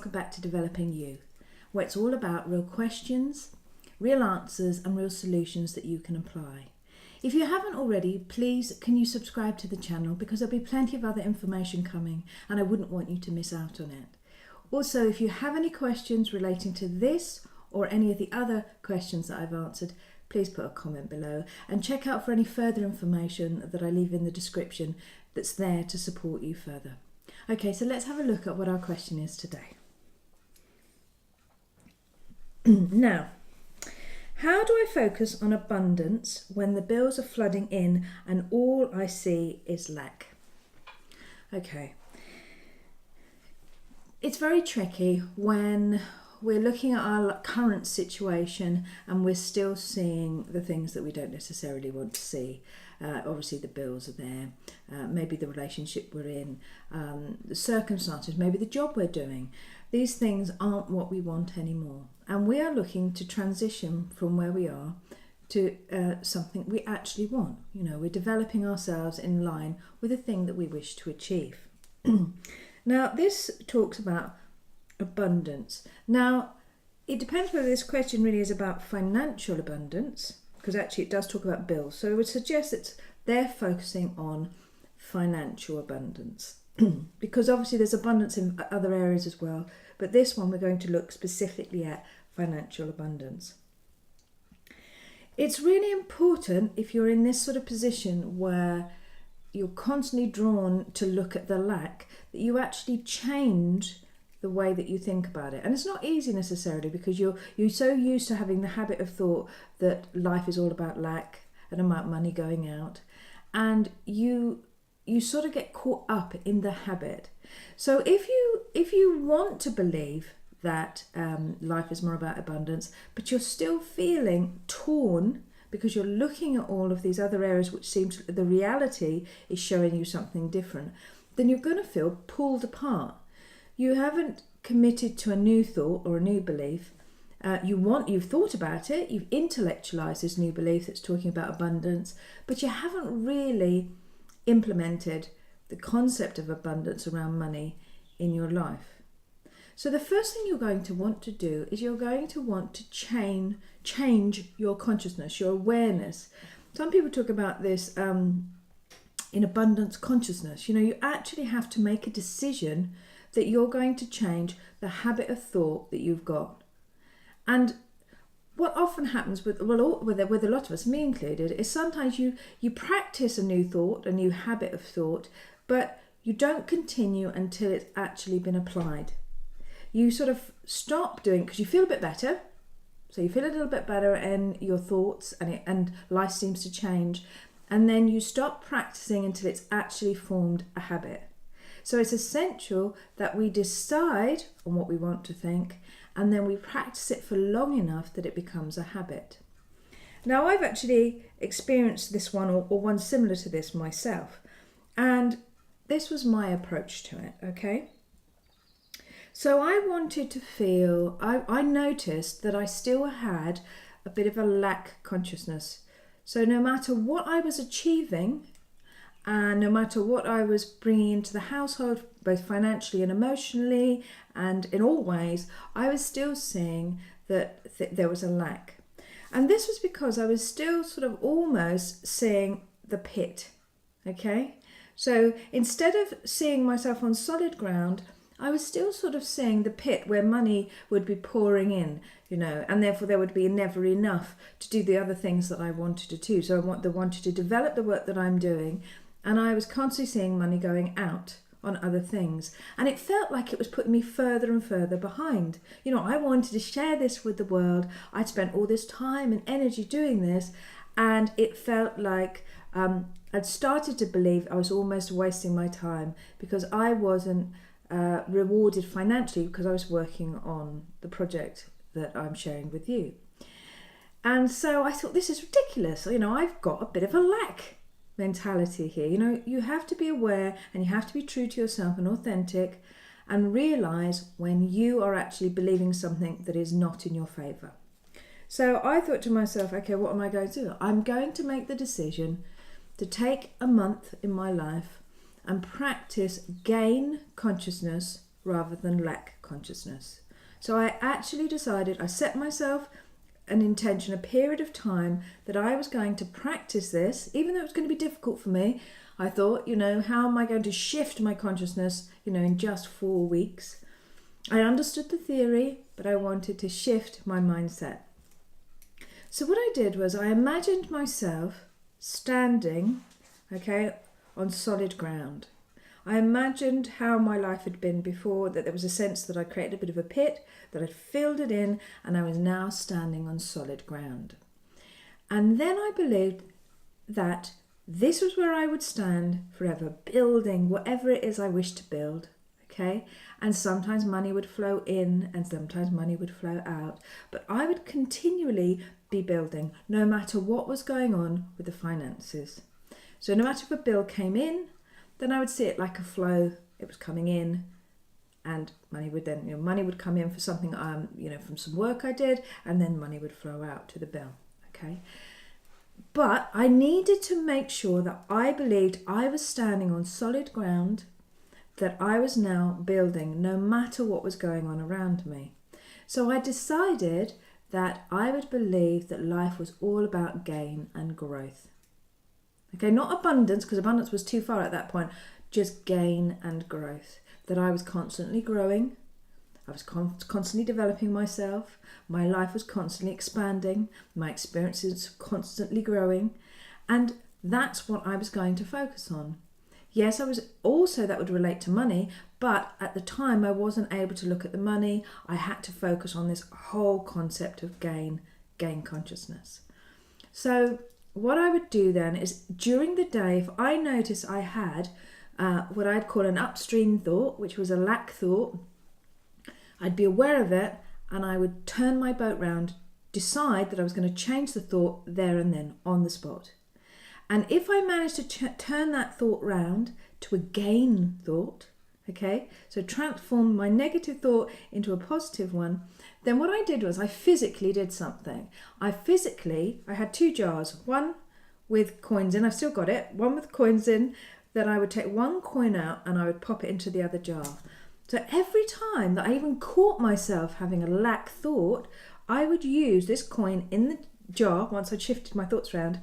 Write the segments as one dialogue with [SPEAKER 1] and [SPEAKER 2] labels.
[SPEAKER 1] welcome back to Developing You, where it's all about real questions, real answers and real solutions that you can apply. If you haven't already, please can you subscribe to the channel, because there'll be plenty of other information coming and I wouldn't want you to miss out on it. Also, if you have any questions relating to this or any of the other questions that I've answered, please put a comment below and check out for any further information that I leave in the description that's there to support you further. Okay, so let's have a look at what our question is today. Now, how do I focus on abundance when the bills are flooding in and all I see is lack? Okay, it's very tricky when we're looking at our current situation and we're still seeing the things that we don't necessarily want to see. Obviously the bills are there, maybe the relationship we're in, the circumstances, maybe the job we're doing. These things aren't what we want anymore. And we are looking to transition from where we are to something we actually want. You know, we're developing ourselves in line with the thing that we wish to achieve. Now, this talks about abundance. Now, it depends whether this question really is about financial abundance, because actually it does talk about bills. So I would suggest that they're focusing on financial abundance, because obviously there's abundance in other areas as well. But this one, we're going to look specifically at financial abundance. It's really important, if you're in this sort of position where you're constantly drawn to look at the lack, that you actually change the way that you think about it. And it's not easy necessarily, because you're so used to having the habit of thought that life is all about lack and about money going out, and you sort of get caught up in the habit. So if you want to believe that life is more about abundance, but you're still feeling torn because you're looking at all of these other areas which seems the reality is showing you something different, then you're going to feel pulled apart. You haven't committed to a new thought or a new belief. You've thought about it, you've intellectualized this new belief that's talking about abundance, but you haven't really implemented the concept of abundance around money in your life. So the first thing you're going to want to do is you're going to want to change your consciousness, your awareness. Some people talk about this in abundance consciousness. You know, you actually have to make a decision that you're going to change the habit of thought that you've got. And what often happens with a lot of us, me included, is sometimes you practice a new thought, a new habit of thought, but you don't continue until it's actually been applied. You sort of stop doing it because you feel a bit better. So you feel a little bit better in your thoughts and life seems to change. And then you stop practicing until it's actually formed a habit. So it's essential that we decide on what we want to think, and then we practice it for long enough that it becomes a habit. Now, I've actually experienced this one or one similar to this myself, and this was my approach to it, okay? So I wanted to feel, I noticed that I still had a bit of a lack consciousness. So no matter what I was achieving, and no matter what I was bringing into the household, both financially and emotionally, and in all ways, I was still seeing that there was a lack. And this was because I was still sort of almost seeing the pit, okay? So instead of seeing myself on solid ground, I was still sort of seeing the pit where money would be pouring in, you know, and therefore there would be never enough to do the other things that I wanted to do. So I wanted to develop the work that I'm doing, and I was constantly seeing money going out on other things. And it felt like it was putting me further and further behind. You know, I wanted to share this with the world. I'd spent all this time and energy doing this, and it felt like I'd started to believe I was almost wasting my time because I wasn't rewarded financially because I was working on the project that I'm sharing with you. And so I thought, this is ridiculous. You know, I've got a bit of a lack mentality here. You know, you have to be aware and you have to be true to yourself and authentic and realize when you are actually believing something that is not in your favor. So I thought to myself, okay, what am I going to do? I'm going to make the decision to take a month in my life and practice gain consciousness rather than lack consciousness. So I actually decided, I set myself an intention, a period of time that I was going to practice this, even though it was going to be difficult for me. I thought, how am I going to shift my consciousness, in just 4 weeks? I understood the theory, but I wanted to shift my mindset. So what I did was I imagined myself standing, on solid ground. I imagined how my life had been before, that there was a sense that I created a bit of a pit, that I'd filled it in, and I was now standing on solid ground. And then I believed that this was where I would stand forever, building whatever it is I wished to build, And sometimes money would flow in and sometimes money would flow out. But I would continually be building, no matter what was going on with the finances. So no matter if a bill came in, then I would see it like a flow. It was coming in, and money would come in for something, from some work I did, and then money would flow out to the bill. But I needed to make sure that I believed I was standing on solid ground, that I was now building no matter what was going on around me. So I decided that I would believe that life was all about gain and growth. Not abundance, because abundance was too far at that point, just gain and growth. That I was constantly growing, I was constantly developing myself, my life was constantly expanding, my experiences constantly growing, and that's what I was going to focus on. Yes, that would relate to money, but at the time I wasn't able to look at the money. I had to focus on this whole concept of gain consciousness. So what I would do then is during the day, if I noticed I had what I'd call an upstream thought, which was a lack thought, I'd be aware of it and I would turn my boat round, decide that I was going to change the thought there and then on the spot. And if I managed to turn that thought round to a gain thought, so transform my negative thought into a positive one, then what I did was I physically did something. I had 2 jars, one with coins in, I've still got it, one with coins in, that I would take one coin out and I would pop it into the other jar. So every time that I even caught myself having a lack thought, I would use this coin in the jar, once I'd shifted my thoughts around,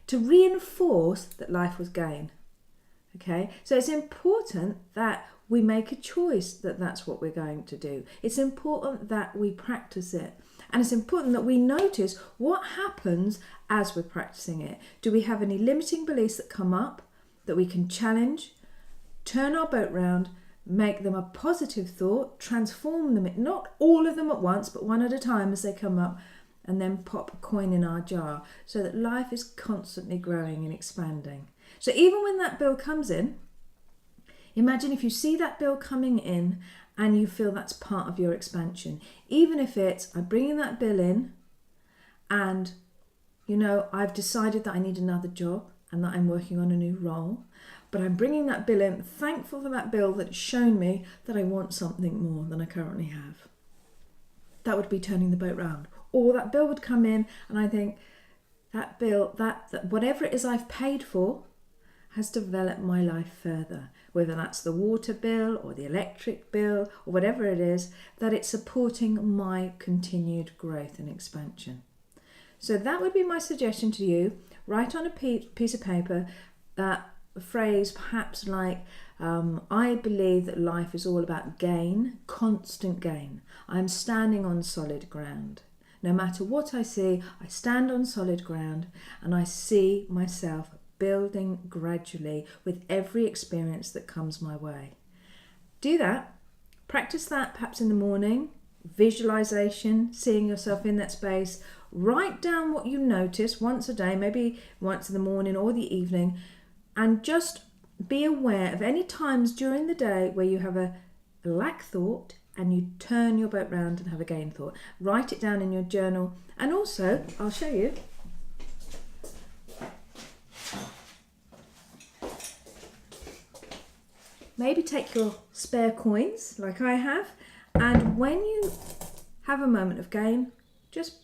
[SPEAKER 1] to reinforce that life was gain. So it's important that we make a choice that that's what we're going to do. It's important that we practice it. And it's important that we notice what happens as we're practicing it. Do we have any limiting beliefs that come up that we can challenge, turn our boat round, make them a positive thought, transform them, not all of them at once, but one at a time as they come up, and then pop a coin in our jar so that life is constantly growing and expanding. So even when that bill comes in, imagine if you see that bill coming in and you feel that's part of your expansion. Even if it's, I'm bringing that bill in and, I've decided that I need another job and that I'm working on a new role, but I'm bringing that bill in, thankful for that bill that's shown me that I want something more than I currently have. That would be turning the boat round. Or that bill would come in and I think, that bill, that whatever it is I've paid for has developed my life further. Whether that's the water bill or the electric bill or whatever it is, that it's supporting my continued growth and expansion. So that would be my suggestion to you. Write on a piece of paper a phrase perhaps like, I believe that life is all about gain, constant gain. I'm standing on solid ground. No matter what I see, I stand on solid ground and I see myself building gradually with every experience that comes my way. Do that. Practice that perhaps in the morning. Visualization, seeing yourself in that space. Write down what you notice once a day, maybe once in the morning or the evening, and just be aware of any times during the day where you have a lack thought and you turn your boat round and have a gain thought. Write it down in your journal. And also, I'll show you. Maybe take your spare coins, like I have, and when you have a moment of gain, just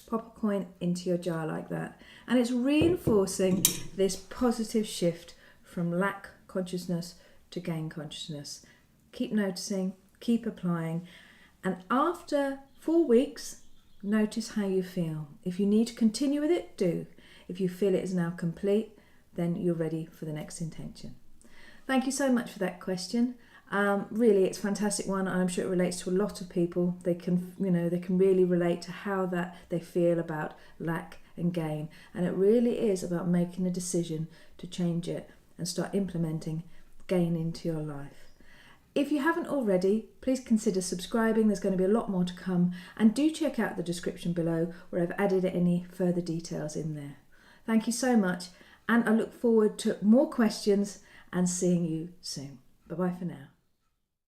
[SPEAKER 1] pop a coin into your jar like that. And it's reinforcing this positive shift from lack consciousness to gain consciousness. Keep noticing, keep applying. And after 4 weeks, notice how you feel. If you need to continue with it, do. If you feel it is now complete, then you're ready for the next intention. Thank you so much for that question. Really, it's a fantastic one. I'm sure it relates to a lot of people. They can really relate to how that they feel about lack and gain. And it really is about making a decision to change it and start implementing gain into your life. If you haven't already, please consider subscribing. There's going to be a lot more to come. And do check out the description below where I've added any further details in there. Thank you so much. And I look forward to more questions and seeing you soon. Bye-bye for now.